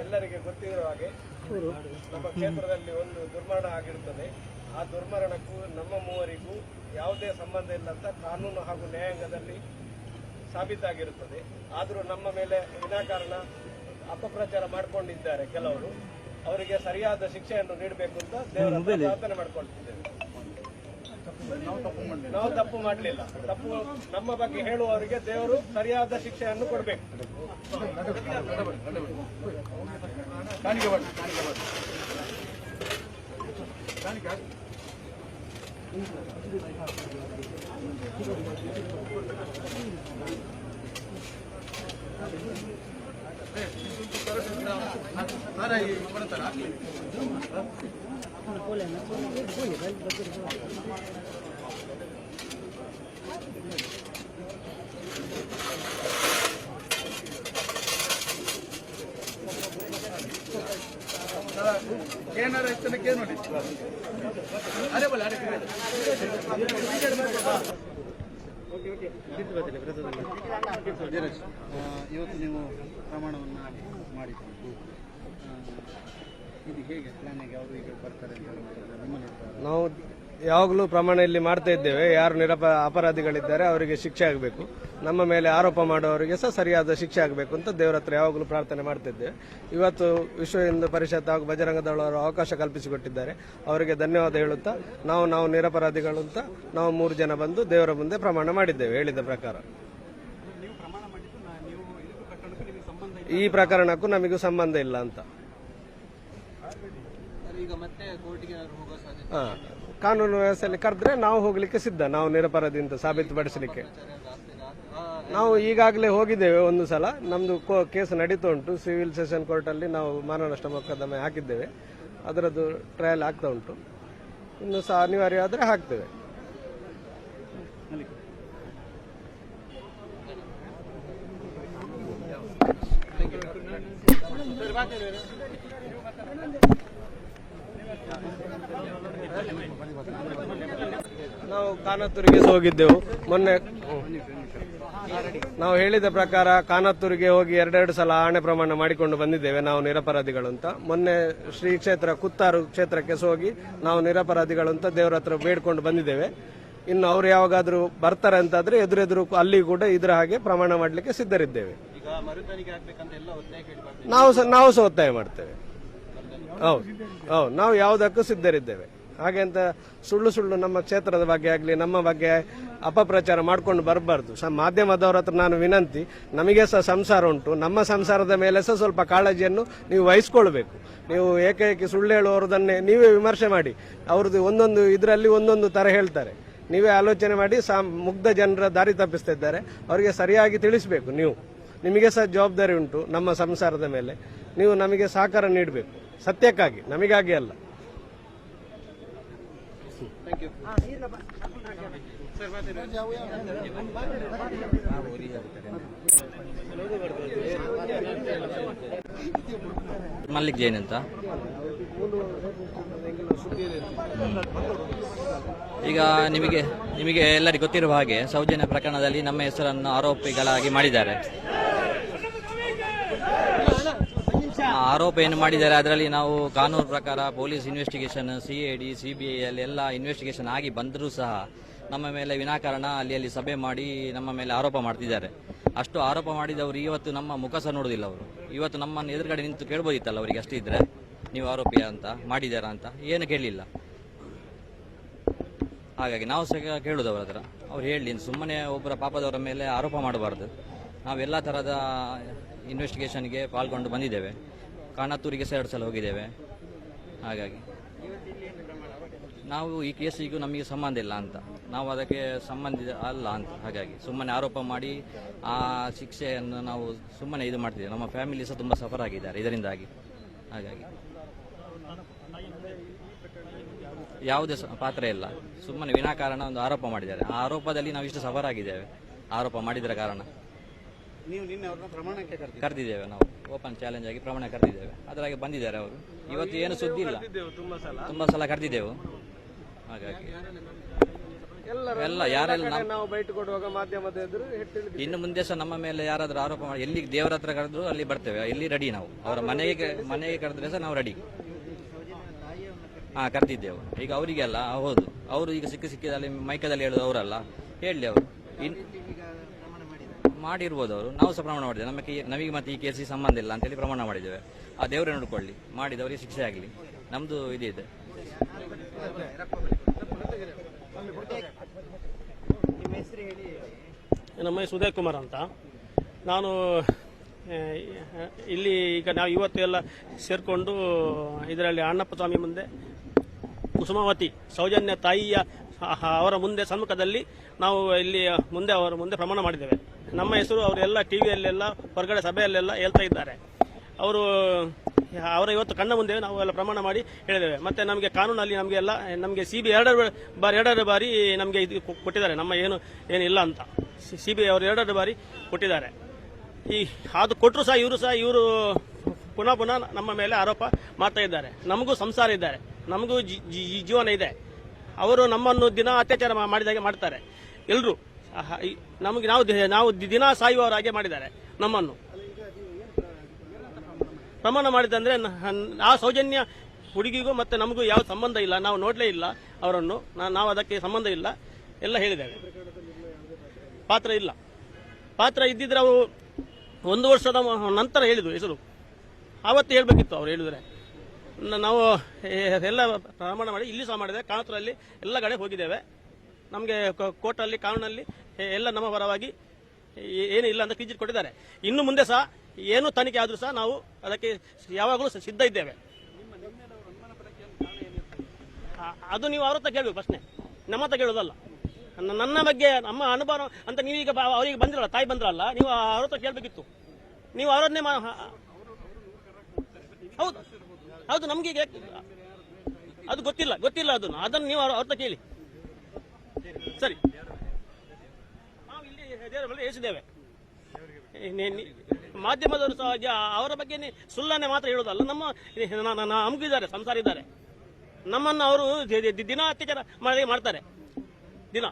ಎಲ್ಲರಿಗೆ ಗೊತ್ತಿರುವ ಹಾಗೆ ನಮ್ಮ ಕ್ಷೇತ್ರದಲ್ಲಿ ಒಂದು ದುರ್ಮರಣ ಆಗಿರುತ್ತದೆ. ಆ ದುರ್ಮರಣಕ್ಕೂ ನಮ್ಮ ಮೂವರಿಗೂ ಯಾವುದೇ ಸಂಬಂಧ ಇಲ್ಲ ಅಂತ ಕಾನೂನು ಹಾಗೂ ನ್ಯಾಯಾಂಗದಲ್ಲಿ ಸಾಬೀತಾಗಿರುತ್ತದೆ. ಆದರೂ ನಮ್ಮ ಮೇಲೆ ವಿನಾಕಾರಣ ಅಪಪ್ರಚಾರ ಮಾಡಿಕೊಂಡಿದ್ದಾರೆ ಕೆಲವರು. ಅವರಿಗೆ ಸರಿಯಾದ ಶಿಕ್ಷೆಯನ್ನು ನೀಡಬೇಕು ಅಂತ ದೇವರ ಪ್ರಾರ್ಥನೆ ಮಾಡಿಕೊಳ್ತಿದ್ದೇವೆ. ನಾವು ತಪ್ಪು ಮಾಡಲಿಲ್ಲ. ತಪ್ಪು ನಮ್ಮ ಬಗ್ಗೆ ಹೇಳುವವರಿಗೆ ದೇವರು ಸರಿಯಾದ ಶಿಕ್ಷೆಯನ್ನು ಕೊಡಬೇಕು. ಏನಾರ ಇಷ್ಟಕ್ಕೆ ನೋಡಿ ಅರೆ ಬಲ್ಲ ಅರೆ ಇವತ್ತು ನೀವು ಪ್ರಮಾಣವನ್ನು ಮಾಡಿದ್ದೀರಿ. ಇದು ಹೇಗೆ ಪ್ಲಾನಿಗೆ ಅವರು ಈಗ ಬರ್ತಾರೆ ಅಂತ ನಿಮ್ಮಲ್ಲಿ ನಾವು ಯಾವಾಗಲೂ ಪ್ರಮಾಣ ಇಲ್ಲಿ ಮಾಡ್ತಾ ಇದ್ದೇವೆ. ಯಾರು ಅಪರಾಧಿಗಳಿದ್ದಾರೆ ಅವರಿಗೆ ಶಿಕ್ಷೆ ಆಗಬೇಕು, ನಮ್ಮ ಮೇಲೆ ಆರೋಪ ಮಾಡುವವರಿಗೆ ಸಹ ಸರಿಯಾದ ಶಿಕ್ಷೆ ಆಗಬೇಕು ಅಂತ ದೇವರ ಹತ್ರ ಯಾವಾಗಲೂ ಪ್ರಾರ್ಥನೆ ಮಾಡ್ತಿದ್ದೇವೆ. ಇವತ್ತು ವಿಶ್ವ ಹಿಂದೂ ಪರಿಷತ್ ಹಾಗೂ ಬಜರಂಗ ದಳವರು ಅವಕಾಶ ಕಲ್ಪಿಸಿಕೊಟ್ಟಿದ್ದಾರೆ. ಅವರಿಗೆ ಧನ್ಯವಾದ ಹೇಳುತ್ತಾ ನಾವು ನಿರಪರಾಧಿಗಳು ಅಂತ ನಾವು 3 ಜನ ಬಂದು ದೇವರ ಮುಂದೆ ಪ್ರಮಾಣ ಮಾಡಿದ್ದೇವೆ ಹೇಳಿದ ಪ್ರಕಾರ. ಈ ಪ್ರಕರಣಕ್ಕೂ ನಮಗೂ ಸಂಬಂಧ ಇಲ್ಲ ಅಂತ. ಕಾನೂನು ವ್ಯವಸ್ಥೆಯಲ್ಲಿ ಕರೆದ್ರೆ ನಾವು ಹೋಗ್ಲಿಕ್ಕೆ ಸಿದ್ಧ. ನಾವು ನಿರಪರಾಧಿ ಅಂತ ಸಾಬೀತುಪಡಿಸಲಿಕ್ಕೆ ನಾವು ಈಗಾಗಲೇ ಹೋಗಿದ್ದೇವೆ. ಒಂದು ಸಲ ನಮ್ದು ಕೇಸ್ ನಡೀತಾ ಉಂಟು. ಸಿವಿಲ್ ಸೆಷನ್ ಕೋರ್ಟ್ ಅಲ್ಲಿ ನಾವು ಮಾನನಷ್ಟ ಮೊಕದ್ದಮೆ ಹಾಕಿದ್ದೇವೆ. ಅದರದ್ದು ಟ್ರಯಲ್ ಆಗ್ತಾ ಉಂಟು. ಇನ್ನು ಸಹ ಅನಿವಾರ್ಯ ಆದರೆ ಹಾಕ್ತೇವೆ. ನಾವು ಕಾನತ್ತೂರಿಗೆ ಹೋಗಿದ್ದೆವು ಮೊನ್ನೆ. ನಾವು ಹೇಳಿದ ಪ್ರಕಾರ ಕಾನತ್ತೂರಿಗೆ ಹೋಗಿ 2 ಸಲ ಆಣೆ ಪ್ರಮಾಣ ಮಾಡಿಕೊಂಡು ಬಂದಿದ್ದೇವೆ ನಾವು ನಿರಪರಾಧಿಗಳು ಅಂತ. ಮೊನ್ನೆ ಶ್ರೀ ಕ್ಷೇತ್ರ ಕುತ್ತಾರು ಕ್ಷೇತ್ರಕ್ಕೆ ಹೋಗಿ ನಾವು ನಿರಪರಾಧಿಗಳು ಅಂತ ದೇವರ ಹತ್ರ ಬೇಡ್ಕೊಂಡು ಬಂದಿದ್ದೇವೆ. ಇನ್ನು ಅವ್ರು ಯಾವಾಗಾದ್ರೂ ಬರ್ತಾರೆ ಅಂತಾದ್ರೆ ಎದುರೆದುರು ಅಲ್ಲಿ ಕೂಡ ಇದರ ಹಾಗೆ ಪ್ರಮಾಣ ಮಾಡಲಿಕ್ಕೆ ಸಿದ್ಧರಿದ್ದೇವೆ. ನಾವು ಸಹ ಒತ್ತಾಯ ಮಾಡ್ತೇವೆ. ಹೌದು, ನಾವು ಯಾವುದಕ್ಕೂ ಸಿದ್ಧರಿದ್ದೇವೆ. ಹಾಗೆ ಅಂತ ಸುಳ್ಳು ನಮ್ಮ ಕ್ಷೇತ್ರದ ಬಗ್ಗೆ ಆಗಲಿ ನಮ್ಮ ಬಗ್ಗೆ ಅಪಪ್ರಚಾರ ಮಾಡ್ಕೊಂಡು ಬರಬಾರ್ದು. ಮಾಧ್ಯಮದವರ ಹತ್ರ ನಾನು ವಿನಂತಿ, ನಮಗೆ ಸಹ ಸಂಸಾರ ಉಂಟು. ನಮ್ಮ ಸಂಸಾರದ ಮೇಲೆ ಸಹ ಸ್ವಲ್ಪ ಕಾಳಜಿಯನ್ನು ನೀವು ವಹಿಸ್ಕೊಳ್ಬೇಕು. ನೀವು ಏಕೈಕಿ ಸುಳ್ಳು ಹೇಳುವವರದನ್ನೇ ನೀವೇ ವಿಮರ್ಶೆ ಮಾಡಿ. ಅವ್ರದ್ದು ಒಂದೊಂದು ಇದರಲ್ಲಿ ಒಂದೊಂದು ತರ ಹೇಳ್ತಾರೆ. ನೀವೇ ಆಲೋಚನೆ ಮಾಡಿ. ಮುಗ್ಧ ಜನರ ದಾರಿ ತಪ್ಪಿಸ್ತಿದ್ದಾರೆ, ಅವರಿಗೆ ಸರಿಯಾಗಿ ತಿಳಿಸಬೇಕು. ನಿಮಗೆ ಸಹ ಜವಾಬ್ದಾರಿ ಉಂಟು ನಮ್ಮ ಸಂಸಾರದ ಮೇಲೆ. ನೀವು ನಮಗೆ ಸಹಕಾರ ನೀಡಬೇಕು, ಸತ್ಯಕ್ಕಾಗಿ, ನಮಗಾಗಿ ಅಲ್ಲ. ಮಲ್ಲಿಕ್ ಜೈನ್ ಅಂತ. ಈಗ ನಿಮಗೆ ಎಲ್ಲರಿಗೂ ಗೊತ್ತಿರುವ ಹಾಗೆ ಸೌಜನ್ಯ ಪ್ರಕರಣದಲ್ಲಿ ನಮ್ಮ ಹೆಸರನ್ನು ಆರೋಪಿಗಳಾಗಿ ಮಾಡಿದ್ದಾರೆ. ಆರೋಪ ಏನು ಮಾಡಿದ್ದಾರೆ ಅದರಲ್ಲಿ ನಾವು ಕಾನೂನು ಪ್ರಕಾರ ಪೊಲೀಸ್ ಇನ್ವೆಸ್ಟಿಗೇಷನ್, CID, CBI ಅಲ್ಲಿ ಎಲ್ಲ ಇನ್ವೆಸ್ಟಿಗೇಷನ್ ಆಗಿ ಬಂದರೂ ಸಹ ನಮ್ಮ ಮೇಲೆ ವಿನಾಕಾರಣ ಅಲ್ಲಿ ಸಭೆ ಮಾಡಿ ನಮ್ಮ ಮೇಲೆ ಆರೋಪ ಮಾಡ್ತಿದ್ದಾರೆ. ಅಷ್ಟು ಆರೋಪ ಮಾಡಿದವರು ಇವತ್ತು ನಮ್ಮ ಮುಖ ಸಹ ನೋಡುವುದಿಲ್ಲ. ಅವರು ಇವತ್ತು ನಮ್ಮನ್ನು ಎದುರುಗಡೆ ನಿಂತು ಕೇಳ್ಬೋದಿತ್ತಲ್ಲ ಅವರಿಗೆ. ಅಷ್ಟೇ ಇದ್ರೆ ನೀವು ಆರೋಪಿಯ ಅಂತ ಮಾಡಿದಾರ ಅಂತ ಏನು ಕೇಳಲಿಲ್ಲ. ಹಾಗಾಗಿ ನಾವು ಸಹ ಕೇಳುವುದು ಅವರ ಹತ್ರ, ಅವ್ರು ಹೇಳಿ ಸುಮ್ಮನೆ ಒಬ್ಬರ ಪಾಪದವರ ಮೇಲೆ ಆರೋಪ ಮಾಡಬಾರ್ದು. ನಾವೆಲ್ಲ ಥರದ ಇನ್ವೆಸ್ಟಿಗೇಷನ್ಗೆ ಪಾಲ್ಗೊಂಡು ಬಂದಿದ್ದೇವೆ. ಕಾಣತ್ತೂರಿಗೆ ಸಹ 2 ಸಲ ಹೋಗಿದ್ದೇವೆ. ಹಾಗಾಗಿ ನಾವು ಈ ಕೇಸಿಗೂ ನಮಗೆ ಸಂಬಂಧ ಇಲ್ಲ ಅಂತ, ನಾವು ಅದಕ್ಕೆ ಸಂಬಂಧಿತ ಅಲ್ಲ ಅಂತ. ಹಾಗಾಗಿ ಸುಮ್ಮನೆ ಆರೋಪ ಮಾಡಿ ಆ ಶಿಕ್ಷೆಯನ್ನು ನಾವು ಸುಮ್ಮನೆ ಇದು ಮಾಡ್ತಿದ್ದೇವೆ. ನಮ್ಮ ಫ್ಯಾಮಿಲಿ ಸಹ ತುಂಬ ಸಫರ್ ಆಗಿದ್ದಾರೆ ಇದರಿಂದಾಗಿ. ಹಾಗಾಗಿ ಯಾವುದೇ ಪಾತ್ರ ಇಲ್ಲ, ಸುಮ್ಮನೆ ವಿನಾಕಾರಣ ಒಂದು ಆರೋಪ ಮಾಡಿದ್ದಾರೆ. ಆ ಆರೋಪದಲ್ಲಿ ನಾವು ಇಷ್ಟು ಸಫರ್ ಆಗಿದ್ದೇವೆ ಆರೋಪ ಮಾಡಿದರ ಕಾರಣ. ನೀವು ನಿನ್ನೆ ಅವ್ರನ್ನ ಪ್ರಮಾಣಕ್ಕೆ ಕರೆದಿದ್ದೇವೆ, ನಾವು ಓಪನ್ ಚಾಲೆಂಜ್ ಆಗಿ ಪ್ರಮಾಣ ಕರೆದಿದ್ದೇವೆ. ಅದರಾಗೆ ಬಂದಿದ್ದಾರೆ ಅವರು. ಇವತ್ತು ಏನು ಸುದ್ದಿ ಇಲ್ಲ, ತುಂಬಾ ಸಲ ಕರೆದಿದ್ದೆವು. ಹಾಗಾಗಿ ಎಲ್ಲ ಯಾರೆಲ್ಲ ಕಡೆ ನಾವು ಬೈಟ್ ಕೊಡುವಾಗ ಮಾಧ್ಯಮದ ಎದುರು ಇನ್ನು ಮುಂದೆ ಸಹ ನಮ್ಮ ಮೇಲೆ ಯಾರಾದ್ರೂ ಆರೋಪ ಮಾಡಿ ಎಲ್ಲಿ ದೇವರ ಹತ್ರ ಕರೆದ್ರು ಅಲ್ಲಿ ಬರ್ತೇವೆ, ಇಲ್ಲಿ ರೆಡಿ ನಾವು. ಅವರ ಮನೆಗೆ ಕರೆದ್ರೆ ಸಹ ನಾವು ರೆಡಿ. ಕರೆದಿದ್ದೆವು. ಈಗ ಅವರಿಗೆಲ್ಲ ಹೌದು, ಅವರು ಈಗ ಸಿಕ್ಕಿದಲ್ಲಿ ಮೈಕದಲ್ಲಿ ಹೇಳೋದು ಅವರಲ್ಲ, ಹೇಳಲಿ ಅವರು ಮಾಡಿರ್ಬೋದು. ಅವರು ನಾವು ಸಹ ಪ್ರಮಾಣ ಮಾಡಿದ್ದೇವೆ. ನಮಗೆ ಮತ್ತೆ ಈ ಕೇಸಿಗೆ ಸಂಬಂಧ ಇಲ್ಲ ಅಂತೇಳಿ ಪ್ರಮಾಣ ಮಾಡಿದ್ದೇವೆ. ಆ ದೇವರೇ ನೋಡ್ಕೊಳ್ಳಿ, ಮಾಡಿದವರಿಗೆ ಶಿಕ್ಷೆ ಆಗಲಿ, ನಮ್ದು ಇದಿದೆ. ನಮ್ಮ ಹೆಸರು ಉದಯ್ ಕುಮಾರ್ ಅಂತ. ನಾನು ಇಲ್ಲಿ ಈಗ ನಾವು ಇವತ್ತು ಎಲ್ಲ ಸೇರಿಕೊಂಡು ಇದರಲ್ಲಿ ಅಣ್ಣಪ್ಪ ಸ್ವಾಮಿ ಮುಂದೆ ಕುಸುಮಾವತಿ ಸೌಜನ್ಯ ತಾಯಿಯ ಅವರ ಮುಂದೆ ಸಮ್ಮುಖದಲ್ಲಿ ನಾವು ಇಲ್ಲಿ ಮುಂದೆ ಅವರ ಮುಂದೆ ಪ್ರಮಾಣ ಮಾಡಿದ್ದೇವೆ. ನಮ್ಮ ಹೆಸರು ಅವರೆಲ್ಲ ಟಿ ವಿಯಲ್ಲೆಲ್ಲ ಹೊರಗಡೆ ಸಭೆಯಲ್ಲೆಲ್ಲ ಹೇಳ್ತಾ ಇದ್ದಾರೆ. ಅವರು ಅವರ ಇವತ್ತು ಕಣ್ಣ ಮುಂದೆ ನಾವು ಎಲ್ಲ ಪ್ರಮಾಣ ಮಾಡಿ ಹೇಳಿದ್ದೇವೆ. ಮತ್ತು ನಮಗೆ ಕಾನೂನಲ್ಲಿ ನಮಗೆ CBI ಎರಡು ಬಾರಿ ನಮಗೆ ಇದು ಕೊಟ್ಟಿದ್ದಾರೆ. ನಮ್ಮ ಏನಿಲ್ಲ ಅಂತ CBI ಅವರು 2 ಬಾರಿ ಕೊಟ್ಟಿದ್ದಾರೆ. ಅದು ಕೊಟ್ಟರು ಸಹ ಇವರು ಪುನಃ ನಮ್ಮ ಮೇಲೆ ಆರೋಪ ಮಾಡ್ತಾ ಇದ್ದಾರೆ. ನಮಗೂ ಸಂಸಾರ ಇದ್ದಾರೆ, ನಮಗೂ ಜೀವನ ಇದೆ. ಅವರು ನಮ್ಮನ್ನು ದಿನ ಅತ್ಯಾಚಾರ ಮಾಡಿದಾಗೆ ಮಾಡ್ತಾರೆ ಎಲ್ಲರೂ. ನಮಗೆ ನಾವು ದಿನ ಸಾಯುವವರ ಹಾಗೆ ಮಾಡಿದ್ದಾರೆ ನಮ್ಮನ್ನು. ಪ್ರಮಾಣ ಮಾಡಿದಂದ್ರೆ ಆ ಸೌಜನ್ಯ ಹುಡುಗಿಗೂ ಮತ್ತೆ ನಮಗೂ ಯಾವ ಸಂಬಂಧ ಇಲ್ಲ, ನಾವು ನೋಡಲೇ ಇಲ್ಲ ಅವರನ್ನು, ನಾವು ಅದಕ್ಕೆ ಸಂಬಂಧ ಇಲ್ಲ ಎಲ್ಲ ಹೇಳಿದ್ದೇವೆ. ಪಾತ್ರ ಇಲ್ಲ. ಪಾತ್ರ ಇದ್ದಿದ್ರೆ ಅವರು 1 ವರ್ಷದ ನಂತರ ಹೇಳಿದ್ರು ಹೆಸರು, ಆವತ್ತು ಹೇಳಬೇಕಿತ್ತು ಅವ್ರು ಹೇಳಿದ್ರೆ. ನಾವು ಎಲ್ಲ ಪ್ರಮಾಣ ಮಾಡಿ ಇಲ್ಲಿ ಸಹ ಮಾಡಿದ್ದೇವೆ, ಕಾಣುತ್ತರಲ್ಲಿ ಎಲ್ಲ ಕಡೆ ಹೋಗಿದ್ದೇವೆ. ನಮಗೆ ಕೋರ್ಟಲ್ಲಿ ಕಾನೂನಲ್ಲಿ ಎಲ್ಲ ನಮ್ಮ ಪರವಾಗಿ ಏನೂ ಇಲ್ಲ ಅಂತ ಕ್ಲಿಯರ್ ಕೊಟ್ಟಿದ್ದಾರೆ. ಇನ್ನು ಮುಂದೆ ಸಹ ಏನು ತನಿಖೆ ಆದರೂ ಸಹ ನಾವು ಅದಕ್ಕೆ ಯಾವಾಗಲೂ ಸಿದ್ಧ ಇದ್ದೇವೆ. ಅದು ನೀವು ಅವ್ರ ಹತ್ರ ಕೇಳಬೇಕು ಪ್ರಶ್ನೆ, ನಮ್ಮ ಹತ್ರ ಕೇಳೋದಲ್ಲ. ನನ್ನ ಬಗ್ಗೆ ನಮ್ಮ ಅನುಭವ ಅಂತ ನೀವೀಗ ಅವರಿಗೆ ಬಂದಿರಲ್ಲ, ತಾಯಿ ಬಂದಿರಲ್ಲ, ನೀವು ಅವ್ರ ಹತ್ರ ಕೇಳಬೇಕಿತ್ತು. ನೀವು ಅವರನ್ನೇ ಹೌದು ಹೌದು ನಮಗೆ ಅದು ಗೊತ್ತಿಲ್ಲ ಅದನ್ನು ನೀವು ಅವ್ರ ಹತ್ರ ಕೇಳಿ. ಸರಿ, ನಾವು ಇಲ್ಲಿ ಹೇಳಿದ್ದೇವೆ. ಮಾಧ್ಯಮದವರು ಸಹ ಅವರ ಬಗ್ಗೆ ಸುಳ್ಳನ್ನೇ ಮಾತ್ರ ಹೇಳೋದಲ್ಲ. ನಮ್ಮ ಅಮುಗಿದ್ದಾರೆ, ಸಂಸಾರ ಇದ್ದಾರೆ. ನಮ್ಮನ್ನು ಅವರು ದಿನ ಅತ್ಯಾಚಾರ ಮಾಡ್ತಾರೆ ದಿನ.